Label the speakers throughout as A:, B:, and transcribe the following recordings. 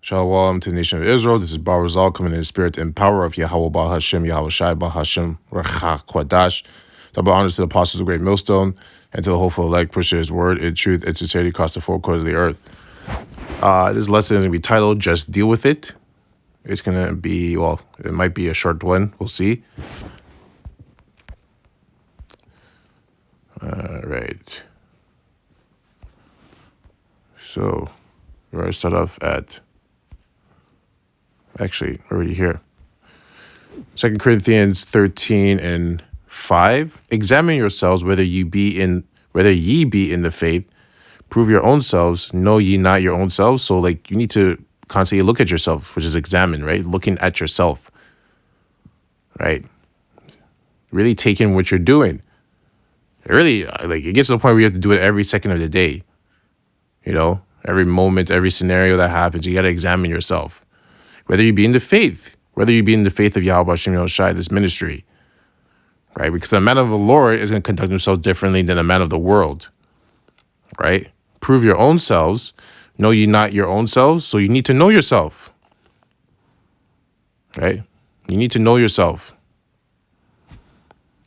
A: Shalom to the nation of Israel. This is Bar Rizal coming in the spirit and power of Yahweh Ba Hashem, Yahweh Shai Ba Hashem, Rechach Kwadash. Double honors to the apostles of Great Millstone and to the hopeful elect, push his word in truth and sincerity across the four corners of the earth. This lesson is going to be titled, Just Deal With It. It's going to be, well, it might be a short one. We'll see. All right. So we're going to start off at, actually, already here. 2 Corinthians 13:5. Examine yourselves whether ye be in the faith. Prove your own selves. Know ye not your own selves. So like you need to constantly look at yourself, which is examine, right? Looking at yourself, right? Really take in what you're doing. Really, like it gets to the point where you have to do it every second of the day. You know, every moment, every scenario that happens, you got to examine yourself. Whether you be in the faith, of Yahweh Hashem Yahushai, this ministry, right? Because the man of the Lord is going to conduct himself differently than the man of the world, right? Prove your own selves. Know ye not your own selves? So you need to know yourself, right? You need to know yourself.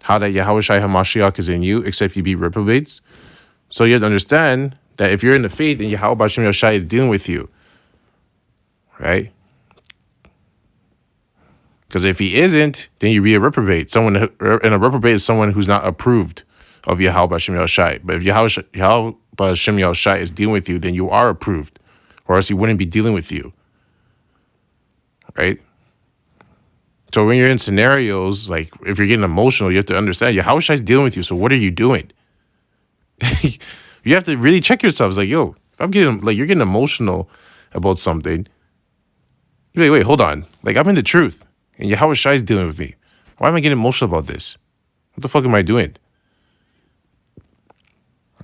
A: How that Yahweh Shai HaMashiach is in you, except you be reprobates. So you have to understand that if you're in the faith and Yahweh Hashem Yahushai is dealing with you, right? Because if he isn't, then you be a reprobate. And a reprobate is someone who's not approved of Yahweh Hashem Yahushai. But if Yahweh Hashem Yahushai is dealing with you, then you are approved, or else he wouldn't be dealing with you, right? So when you're in scenarios, like if you're getting emotional, you have to understand Yahweh Shai is dealing with you. So what are you doing? You have to really check yourself. It's like, yo, if I'm getting like you're getting emotional about something, you're like, wait, hold on. Like I'm in the truth. And Yahweh Shai is dealing with me. Why am I getting emotional about this? What the fuck am I doing?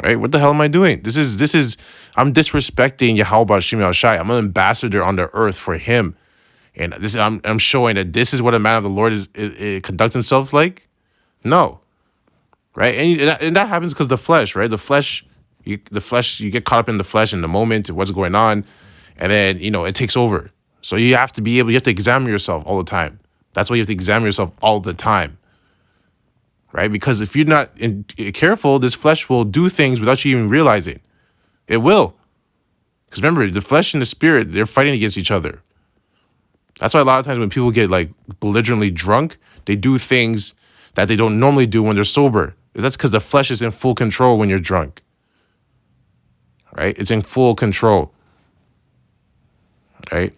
A: Right? What the hell am I doing? This is I'm disrespecting Yahweh Hashem Yahushai. I'm an ambassador on the earth for him. And this I'm showing that this is what a man of the Lord is conduct himself like. No. Right? And that happens because the flesh, right? You get caught up in the flesh in the moment, what's going on, and then it takes over. So you have to examine yourself all the time. That's why you have to examine yourself all the time, right? Because if you're not careful, this flesh will do things without you even realizing. It will. Because remember, the flesh and the spirit, they're fighting against each other. That's why a lot of times when people get like belligerently drunk, they do things that they don't normally do when they're sober. That's because the flesh is in full control when you're drunk, right? It's in full control, right?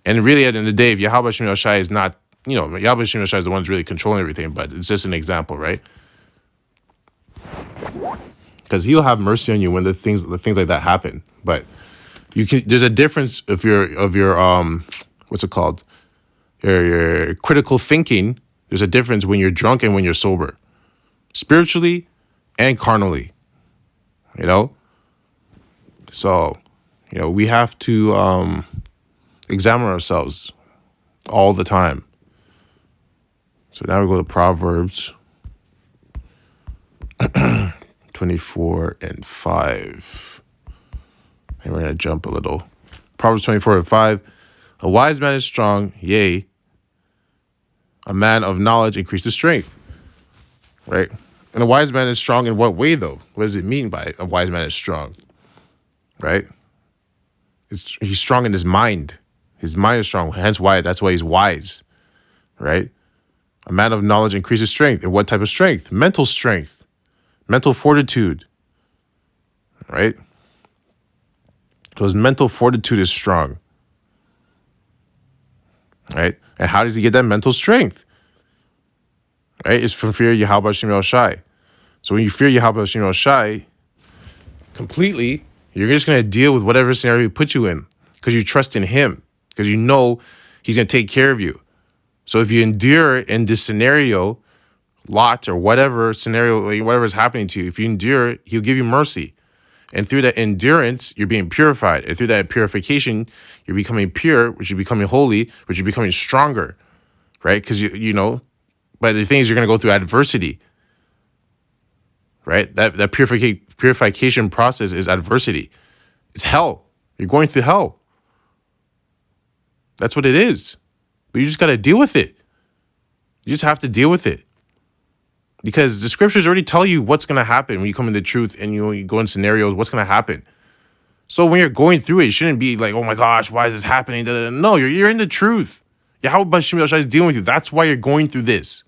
A: And really, at the end of the day, if Yahweh Hashem Yahushai is not, Yahweh Hashem Yahushai is the one who's really controlling everything, but it's just an example, right? Because he'll have mercy on you when the things like that happen. But there's a difference of your what's it called? Your critical thinking. There's a difference when you're drunk and when you're sober, spiritually and carnally. So we have to examine ourselves all the time. So now we go to Proverbs 24:5. And we're going to jump a little. Proverbs 24:5. A wise man is strong, yea, a man of knowledge increases strength. Right? And a wise man is strong in what way, though? What does it mean by a wise man is strong? Right? He's strong in his mind. His mind is strong, hence that's why he's wise, right? A man of knowledge increases strength. And what type of strength? Mental strength, mental fortitude, right? So his mental fortitude is strong, right? And how does he get that mental strength? Right? It's from fear of Yahweh Hashem Yahushai. So when you fear Yahweh Hashem Yahushai completely, you're just going to deal with whatever scenario he puts you in because you trust in him. Because you know he's going to take care of you. So if you endure in this scenario, lot or whatever scenario, whatever is happening to you, if you endure, he'll give you mercy. And through that endurance, you're being purified. And through that purification, you're becoming pure, which you're becoming holy, which you're becoming stronger, right? Because, but the thing is, you're going to go through adversity, right? That purification process is adversity. It's hell. You're going through hell. That's what it is. But you just got to deal with it. You just have to deal with it. Because the scriptures already tell you what's going to happen when you come into truth and you go in scenarios, what's going to happen. So when you're going through it, you shouldn't be like, oh my gosh, why is this happening? No, you're in the truth. Yahweh Bashim Yahushua is dealing with you. That's why you're going through this.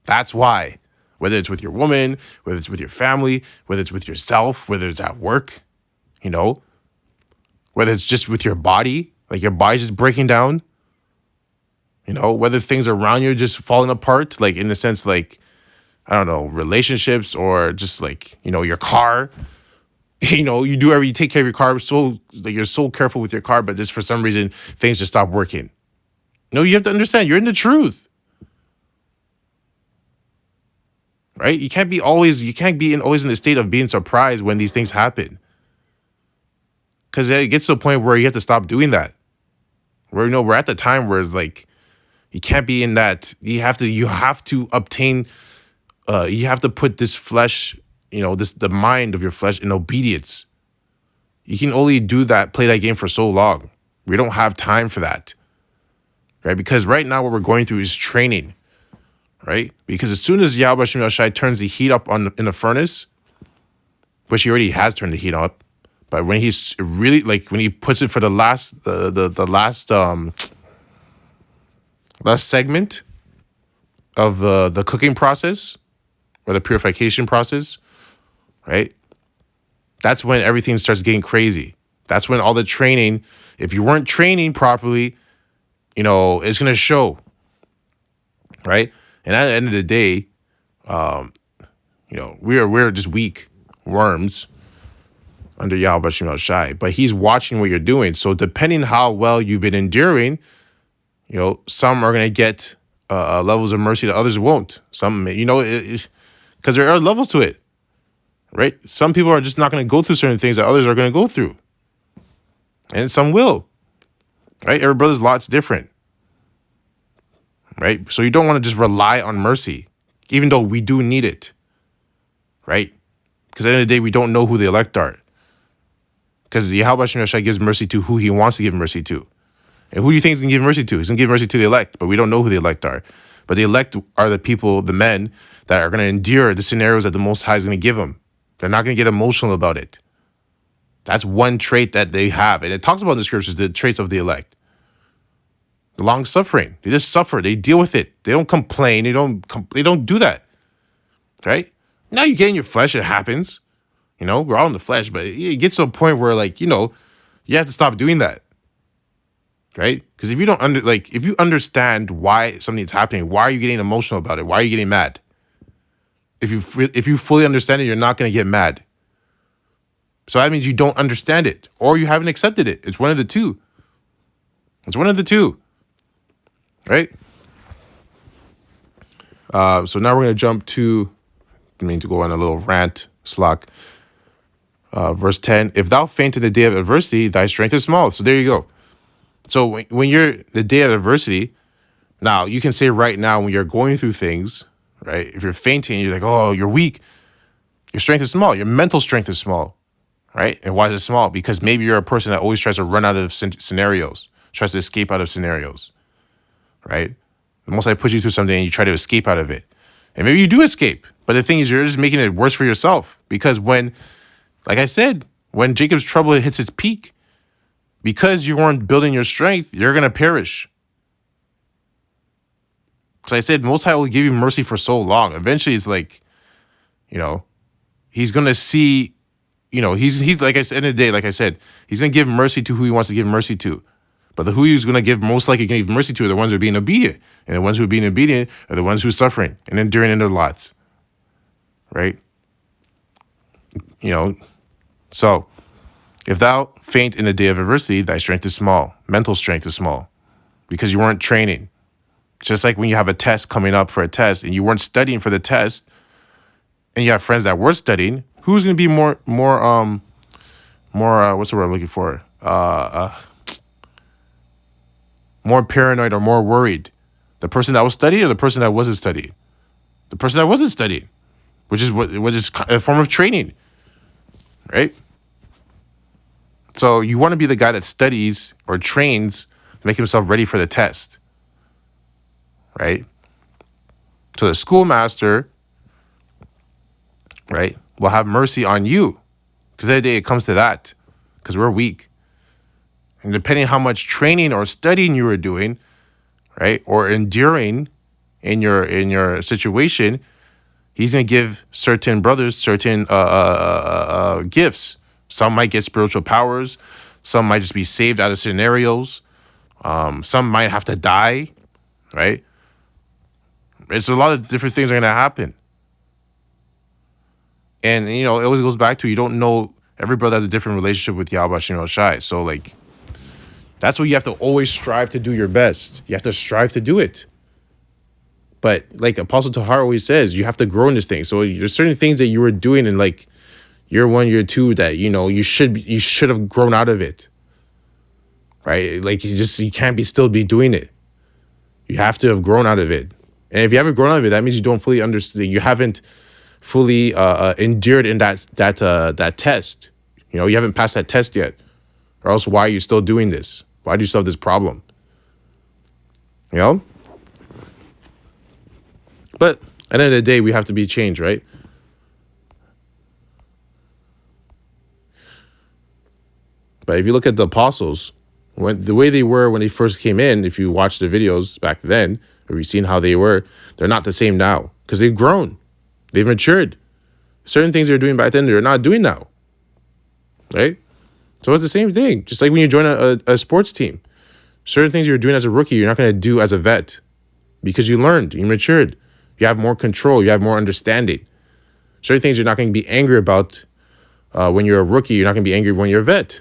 A: That's why. Whether it's with your woman, whether it's with your family, whether it's with yourself, whether it's at work, whether it's just with your body, like your body's just breaking down, whether things around you are just falling apart, like in the sense, like, I don't know, relationships or just like, your car. You take care of your car, so like you're so careful with your car, but just for some reason things just stop working. No, you have to understand you're in the truth, right? You can't be always in the state of being surprised when these things happen, because it gets to a point where you have to stop doing that. Where we're at the time where it's like you can't be in that. You have to obtain. You have to put this flesh. The mind of your flesh in obedience. You can only do that, play that game for so long. We don't have time for that, right? Because right now what we're going through is training, right? Because as soon as Yahweh Shem Yahushai turns the heat up in the furnace, which he already has turned the heat up, but when he's really when he puts it for the last segment of the cooking process or the purification process, right? That's when everything starts getting crazy. That's when all the training, if you weren't training properly, it's going to show, right? And at the end of the day, we're just weak worms under Yahweh Shem Yahushai, but he's watching what you're doing. So depending how well you've been enduring, some are going to get levels of mercy that others won't. Some, because there are levels to it. Right? Some people are just not going to go through certain things that others are going to go through. And some will. Right? Every brother's lot's different. Right? So you don't want to just rely on mercy, even though we do need it. Right? Because at the end of the day, we don't know who the elect are. Because Yahweh Shem Yahushai gives mercy to who he wants to give mercy to. And who do you think he's going to give mercy to? He's going to give mercy to the elect, but we don't know who the elect are. But the elect are the people, the men, that are going to endure the scenarios that the Most High is going to give them. They're not going to get emotional about it. That's one trait that they have. And it talks about in the scriptures, the traits of the elect. The long suffering. They just suffer. They deal with it. They don't complain. They don't do that. Right? Now you get in your flesh, it happens. We're all in the flesh, but it gets to a point where you have to stop doing that. Right? Because if you don't if you understand why something's happening, why are you getting emotional about it? Why are you getting mad? If you fully understand it, you're not going to get mad. So that means you don't understand it, or you haven't accepted it. It's one of the two. Right? So now we're going to jump to, to go on a little rant, slack. Verse 10, if thou faint in the day of adversity, thy strength is small. So there you go. So when you're the day of adversity, now you can say right now when you're going through things, right? If you're fainting, you're like, oh, you're weak. Your strength is small. Your mental strength is small, right? And why is it small? Because maybe you're a person that always tries to run out of scenarios, tries to escape out of scenarios, right? The most I push you through something and you try to escape out of it. And maybe you do escape. But the thing is, you're just making it worse for yourself. Because when, like I said, when Jacob's trouble hits its peak, because you weren't building your strength, you're going to perish. Because I said, Most High will give you mercy for so long. Eventually, it's like, he's going to see, he's like I said, in the day, like I said, he's going to give mercy to who he wants to give mercy to. But who he's going to give most likely going to give mercy to are the ones who are being obedient. And the ones who are being obedient are the ones who are suffering and enduring in their lots. Right? So if thou faint in the day of adversity, thy strength is small. Mental strength is small because you weren't training. Just like when you have a test coming up for a test and you weren't studying for the test and you have friends that were studying, who's going to be more, what's the word I'm looking for? More paranoid or more worried? The person that was studying or the person that wasn't studying? The person that wasn't studying, which is a form of training, right? So you want to be the guy that studies or trains to make himself ready for the test, right? So the schoolmaster, right, will have mercy on you, because every day it comes to that, because we're weak. And depending how much training or studying you are doing, right, or enduring in your situation, he's gonna give certain brothers certain gifts. Some might get spiritual powers. Some might just be saved out of scenarios. Some might have to die, right? It's a lot of different things are gonna happen. And it always goes back to, you don't know, every brother has a different relationship with Yahweh Shem Shai. So like, that's what you have to always strive to do your best. You have to strive to do it. But like Apostle Tahar always says, you have to grow in this thing. So there's certain things that you were doing in like year 1, year 2 that you should have grown out of it, right? Like you can't still be doing it. You have to have grown out of it. And if you haven't grown out of it, that means you don't fully understand. You haven't fully endured in that test. You haven't passed that test yet, or else why are you still doing this? Why do you still have this problem? But at the end of the day, we have to be changed, right? But if you look at the apostles, the way they were when they first came in, if you watch the videos back then, or you've seen how they were, they're not the same now, because they've grown. They've matured. Certain things they're doing back then, they're not doing now, right? So it's the same thing. Just like when you join a sports team, certain things you're doing as a rookie, you're not going to do as a vet, because you learned, you matured, you have more control, you have more understanding. Certain things you're not going to be angry about when you're a rookie, you're not going to be angry when you're a vet,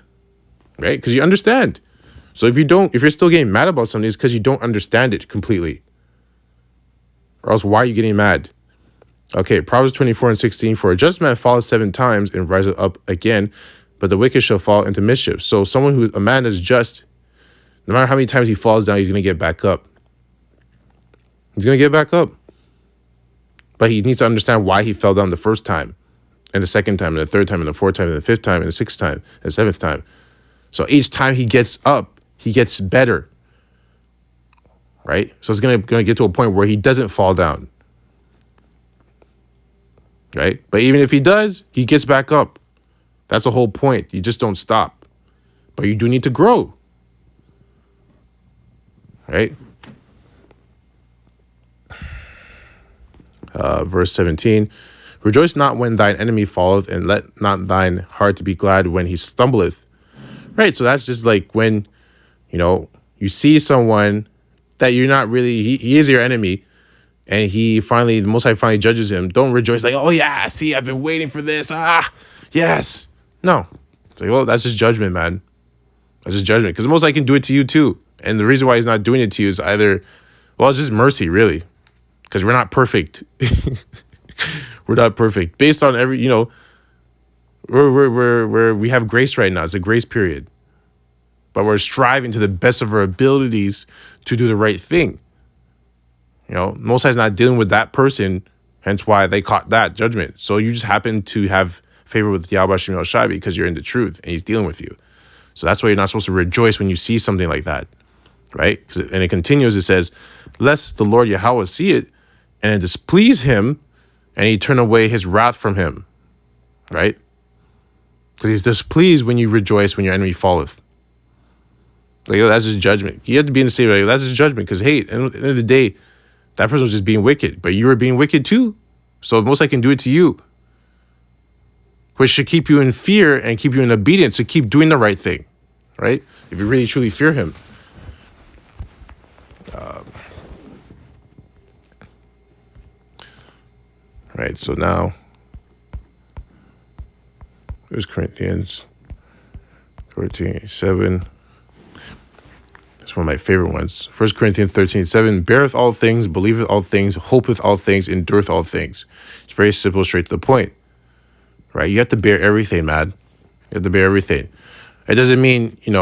A: right? Because you understand. So if you're still getting mad about something, it's because you don't understand it completely. Or else why are you getting mad? Okay, Proverbs 24:16, for a just man falleth 7 times and riseth up again, but the wicked shall fall into mischief. So a man that's just, no matter how many times he falls down, he's going to get back up. He's going to get back up. But he needs to understand why he fell down the first time, and the second time, and the third time, and the fourth time, and the fifth time, and the sixth time, and the seventh time. So each time he gets up, he gets better, right? So it's going to get to a point where he doesn't fall down, right? But even if he does, he gets back up. That's the whole point. You just don't stop. But you do need to grow, right? Verse 17, rejoice not when thine enemy falleth, and let not thine heart be glad when he stumbleth. Right, so that's just like when, you see someone that you're not really, he is your enemy, and the Most High finally judges him. Don't rejoice like, oh yeah, see, I've been waiting for this. Yes. No. It's like, well, that's just judgment, man. That's just judgment. Because the Most High can do it to you too. And the reason why he's not doing it to you is either, well, it's just mercy, really. Because we're not perfect. We're not perfect. Based on we have grace right now. It's a grace period. But we're striving to the best of our abilities to do the right thing. Most High's not dealing with that person, hence why they caught that judgment. So you just happen to have favor with Yahweh Shem Shai because you're in the truth and he's dealing with you. So that's why you're not supposed to rejoice when you see something like that, right? And it continues, it says, lest the Lord Yahweh see it, and it displease him, and he turn away his wrath from him, right? Because he's displeased when you rejoice when your enemy falleth. Like, that's his judgment. You have to be in the state, like, that's his judgment. Because, hey, at the end of the day, that person was just being wicked. But you were being wicked too. So the Most High can do it to you. Which should keep you in fear and keep you in obedience to keep doing the right thing, right? If you really, truly fear him. Right, so now, there's Corinthians 13:7. It's one of my favorite ones. 1 Corinthians 13:7, beareth all things, believeth all things, hopeth all things, endureth all things. It's very simple, straight to the point, right? You have to bear everything, man. You have to bear everything. It doesn't mean, it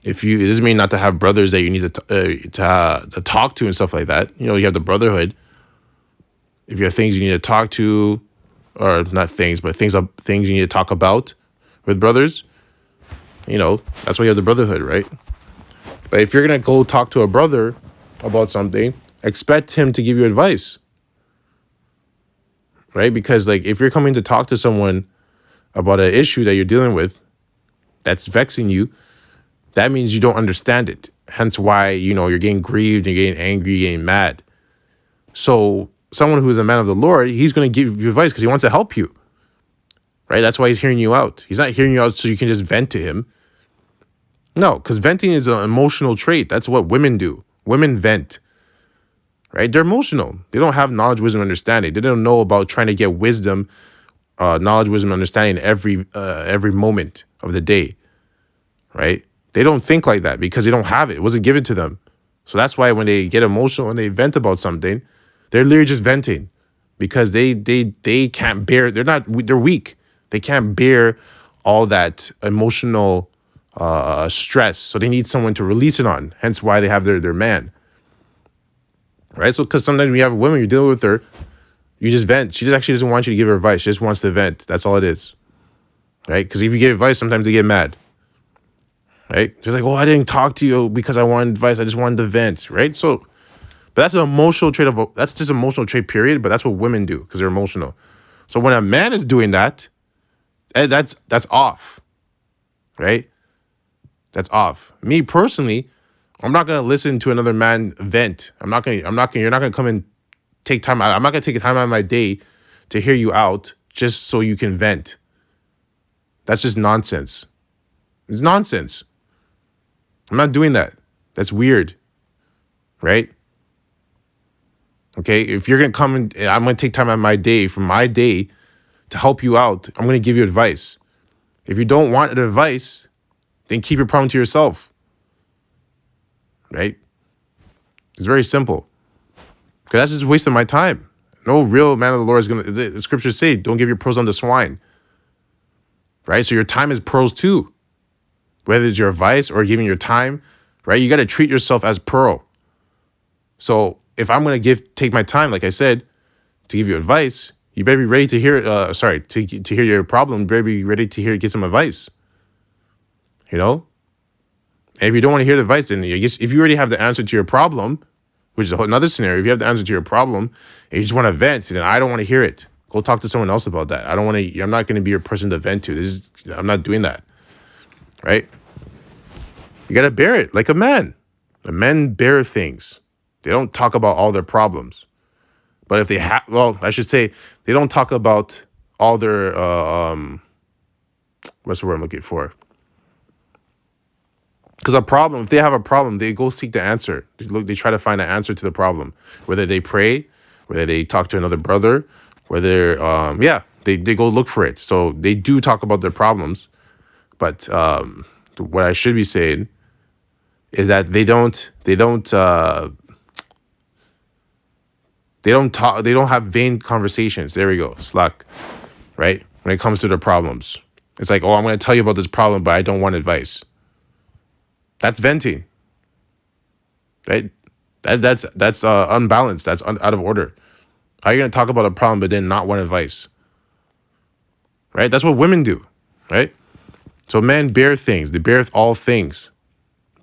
A: doesn't mean not to have brothers that you need to talk to and stuff like that. You have the brotherhood. If you have things you need to talk to, or not things, but things you need to talk about with brothers, that's why you have the brotherhood, right? But if you're gonna go talk to a brother about something, expect him to give you advice, right? Because like if you're coming to talk to someone about an issue that you're dealing with that's vexing you, that means you don't understand it. Hence why, you're getting grieved, you're getting angry, you're getting mad. So someone who is a man of the Lord, he's going to give you advice because he wants to help you, right? That's why he's hearing you out. He's not hearing you out so you can just vent to him. No, because venting is an emotional trait. That's what women do. Women vent, right? They're emotional. They don't have knowledge, wisdom, understanding. They don't know about trying to get wisdom, knowledge, wisdom, understanding every moment of the day, right? They don't think like that because they don't have it. It wasn't given to them. So that's why when they get emotional and they vent about something, they're literally just venting because they can't bear. They're weak. They can't bear all that emotional stress. So they need someone to release it on. Hence why they have their man, right? So because sometimes when you have a woman, you're dealing with her, you just vent. She just actually doesn't want you to give her advice. She just wants to vent. That's all it is, right? Because if you give advice, sometimes they get mad. Right? They're like, "Oh, I didn't talk to you because I wanted advice. I just wanted to vent." Right? So, but that's an emotional trait that's just emotional trait, period. But that's what women do because they're emotional. So when a man is doing that, that's off. Right? That's off. Me personally, I'm not gonna listen to another man vent. You're not gonna come and take time out. I'm not gonna take time out of my day to hear you out just so you can vent. That's just nonsense. It's nonsense. I'm not doing that. That's weird, right? Okay, if you're going to come and I'm going to take time out of my day, from my day, to help you out, I'm going to give you advice. If you don't want advice, then keep your problem to yourself, right? It's very simple. Because that's just a waste of my time. No real man of the Lord is going to, the scriptures say, don't give your pearls unto swine, right? So your time is pearls too. Whether it's your advice or giving your time, right? You got to treat yourself as pearl. So if I'm going to take my time, like I said, to give you advice, you better be ready to hear, to hear your problem. You better be ready to get some advice, And if you don't want to hear the advice, then I guess if you already have the answer to your problem, which is another scenario, if you have the answer to your problem and you just want to vent, then I don't want to hear it. Go talk to someone else about that. I'm not going to be your person to vent to. I'm not doing that. Right? You got to bear it like a man. The men bear things. They don't talk about all their problems. But if they have, I should say, they don't talk about all their, what's the word I'm looking for? Because if they have a problem, they go seek the answer. They try to find an answer to the problem. Whether they pray, whether they talk to another brother, whether, they go look for it. So they do talk about their problems. But what I should be saying is that they don't have vain conversations. There we go. Slack, right? When it comes to their problems. It's like, oh, I'm going to tell you about this problem, but I don't want advice. That's venting, right? That's unbalanced. That's out of order. How are you going to talk about a problem but then not want advice? Right? That's what women do, right? So men bear things. They beareth all things,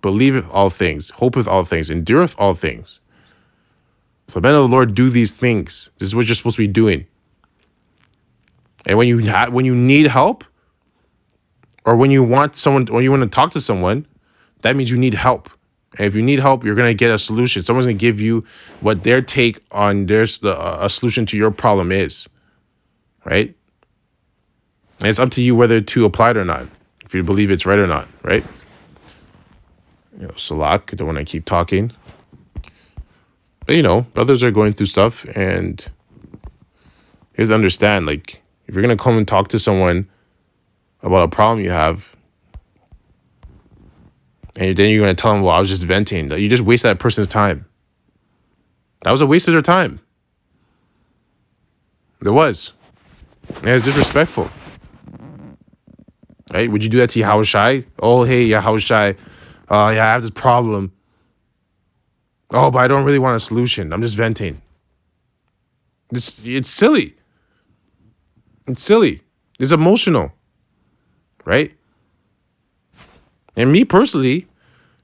A: believeth all things, hopeth all things, endureth all things. So men of the Lord do these things. This is what you're supposed to be doing. And when you need help, or when you want to talk to someone, that means you need help. And if you need help, you're going to get a solution. Someone's going to give you what their take on a solution to your problem is, right? And it's up to you whether to apply it or not, if you believe it's right or not, right? Salak, I don't want to keep talking. But brothers are going through stuff, and you have to understand, like, if you're going to come and talk to someone about a problem you have, and then you're going to tell them, well, I was just venting, you just waste that person's time. That was a waste of their time. It was. And it's disrespectful. Right? Would you do that to Yahushai? Oh, hey, Yahushai, I have this problem. Oh, but I don't really want a solution. I'm just venting. It's silly. It's silly. It's emotional. Right? And me personally,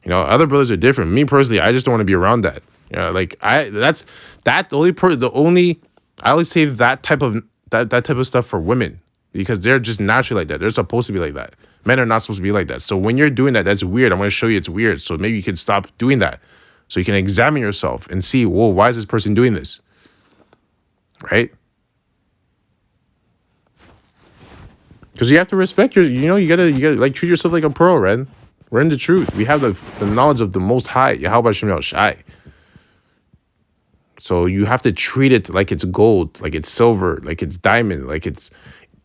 A: Other brothers are different. Me personally, I just don't want to be around that. Like the only I always save that type of stuff for women because they're just naturally like that. They're supposed to be like that. Men are not supposed to be like that. So when you're doing that, that's weird. I'm going to show you it's weird. So maybe you can stop doing that. So you can examine yourself and see, whoa, why is this person doing this? Right? Because you have to respect you gotta like treat yourself like a pro, man. We're in the truth. We have the knowledge of the Most High, Yahweh Shem Yahweh Shai. So you have to treat it like it's gold, like it's silver, like it's diamond, like it's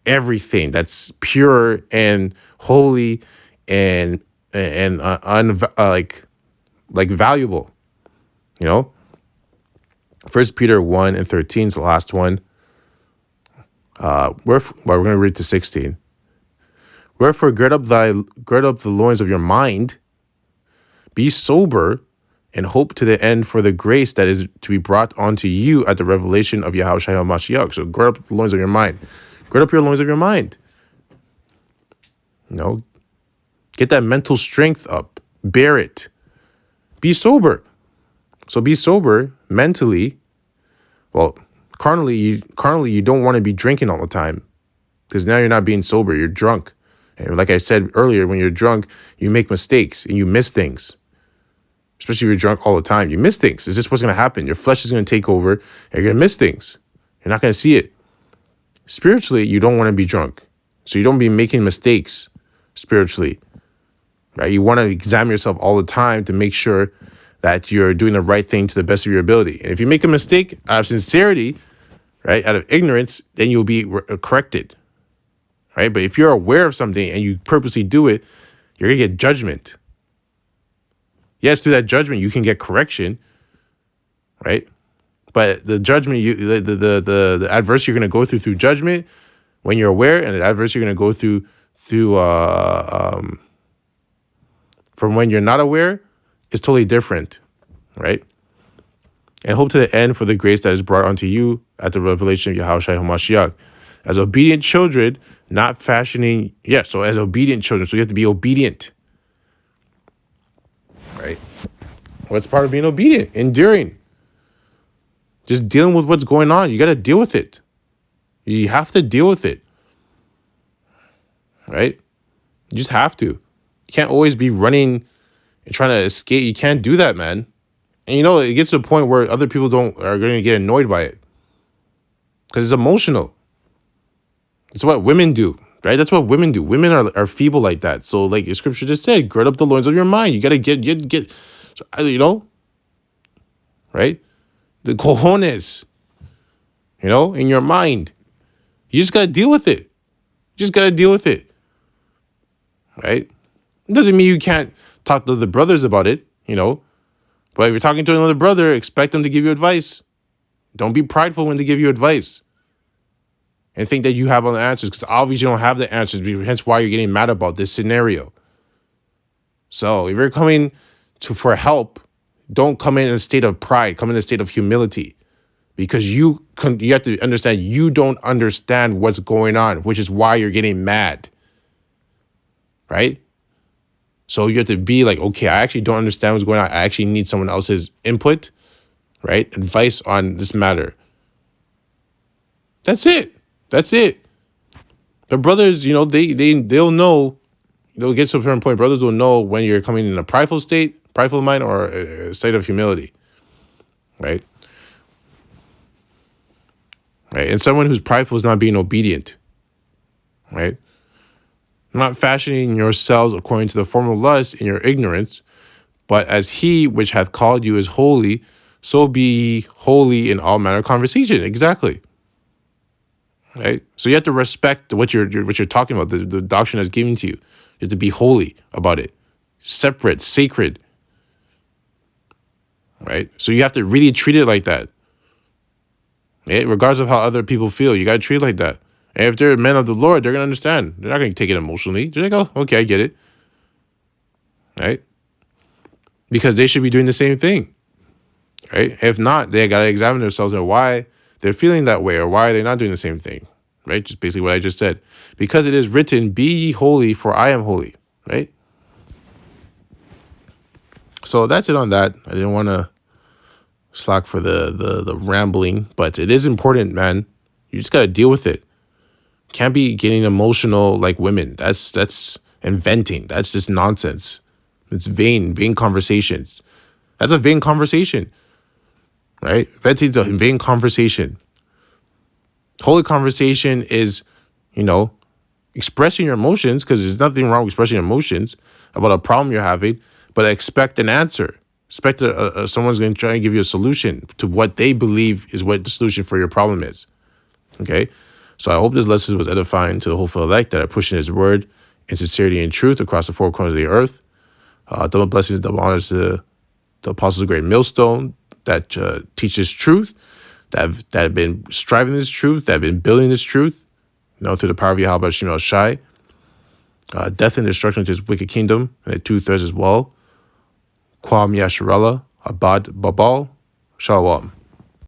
A: everything that's pure and holy and like valuable. First Peter 1:13 is the last one. We're going to read to 16. Wherefore gird up the loins of your mind, be sober, and hope to the end for the grace that is to be brought onto you at the revelation of Yahweh Shai HaMashiach. So gird up the loins of your mind. Gird up your loins of your mind. Get that mental strength up. Bear it. Be sober. So be sober mentally. Well, carnally, you don't want to be drinking all the time because now you're not being sober. You're drunk. And like I said earlier, when you're drunk, you make mistakes and you miss things. Especially if you're drunk all the time. You miss things. Is this what's going to happen? Your flesh is going to take over and you're going to miss things. You're not going to see it. Spiritually, you don't want to be drunk. So you don't be making mistakes spiritually. Right? You want to examine yourself all the time to make sure that you're doing the right thing to the best of your ability. And if you make a mistake out of sincerity, right, out of ignorance, then you'll be corrected. Right? But if you're aware of something and you purposely do it, you're going to get judgment. Yes, through that judgment, you can get correction, right? But the judgment, the adversity you're going to go through judgment, when you're aware, and the adversity you're going to go through from when you're not aware, is totally different, right? And hope to the end for the grace that is brought onto you at the revelation of Yahweh Shai HaMashiach. As obedient children, not fashioning, so as obedient children, so you have to be obedient, right? What's part of being obedient? Enduring. Just dealing with what's going on. You got to deal with it. You have to deal with it, right? You just have to. You can't always be running and trying to escape. You can't do that, man. And it gets to a point where other people are going to get annoyed by it because it's emotional. It's what women do, right? That's what women do. Women are feeble like that. So, like the scripture just said, gird up the loins of your mind. You got to get, right? The cojones, in your mind. You just got to deal with it. You just got to deal with it, right? It doesn't mean you can't talk to the brothers about it, But if you're talking to another brother, expect them to give you advice. Don't be prideful when they give you advice. And think that you have all the answers, because obviously you don't have the answers, hence why you're getting mad about this scenario. So if you're coming for help, don't come in a state of pride, come in a state of humility, because you have to understand you don't understand what's going on, which is why you're getting mad, right? So you have to be like, okay, I actually don't understand what's going on. I actually need someone else's input, right? Advice on this matter. That's it. That's it. The brothers, they'll know. They'll get to a certain point. Brothers will know when you're coming in a prideful mind, or a state of humility, right? Right. And someone who's prideful is not being obedient, right? Not fashioning yourselves according to the form of lust in your ignorance, but as he which hath called you is holy, so be holy in all manner of conversation. Exactly. Right? So you have to respect what you're talking about, the doctrine that's given to you. You have to be holy about it, separate, sacred. Right? So you have to really treat it like that. Right? Regardless of how other people feel, you got to treat it like that. And if they're men of the Lord, they're going to understand. They're not going to take it emotionally. They're like, oh, okay, I get it. Right? Because they should be doing the same thing. Right? If not, they got to examine themselves and why they're feeling that way, or why are they not doing the same thing. Right? Just basically what I just said. Because it is written, be ye holy, for I am holy. Right? So that's it on that. I didn't want to slack for the rambling, but it is important, man. You just got to deal with it. Can't be getting emotional like women. That's inventing. That's just nonsense. It's vain conversations. That's a vain conversation, right? Venting's a vain conversation. Holy conversation is, expressing your emotions, because there's nothing wrong with expressing your emotions about a problem you're having, but expect an answer. Expect someone's going to try and give you a solution to what they believe is what the solution for your problem is. Okay? So I hope this lesson was edifying to the hopeful elect that are pushing his word in sincerity and truth across the four corners of the earth. Double blessings, double honors to the apostles of Great Millstone that teaches truth, that have been striving this truth, that have been building this truth, through the power of Yahweh Shem El Shai. Death and destruction to his wicked kingdom, and at 2/3 as well. Kwam Yasharallah, Abad Babal, Shalom.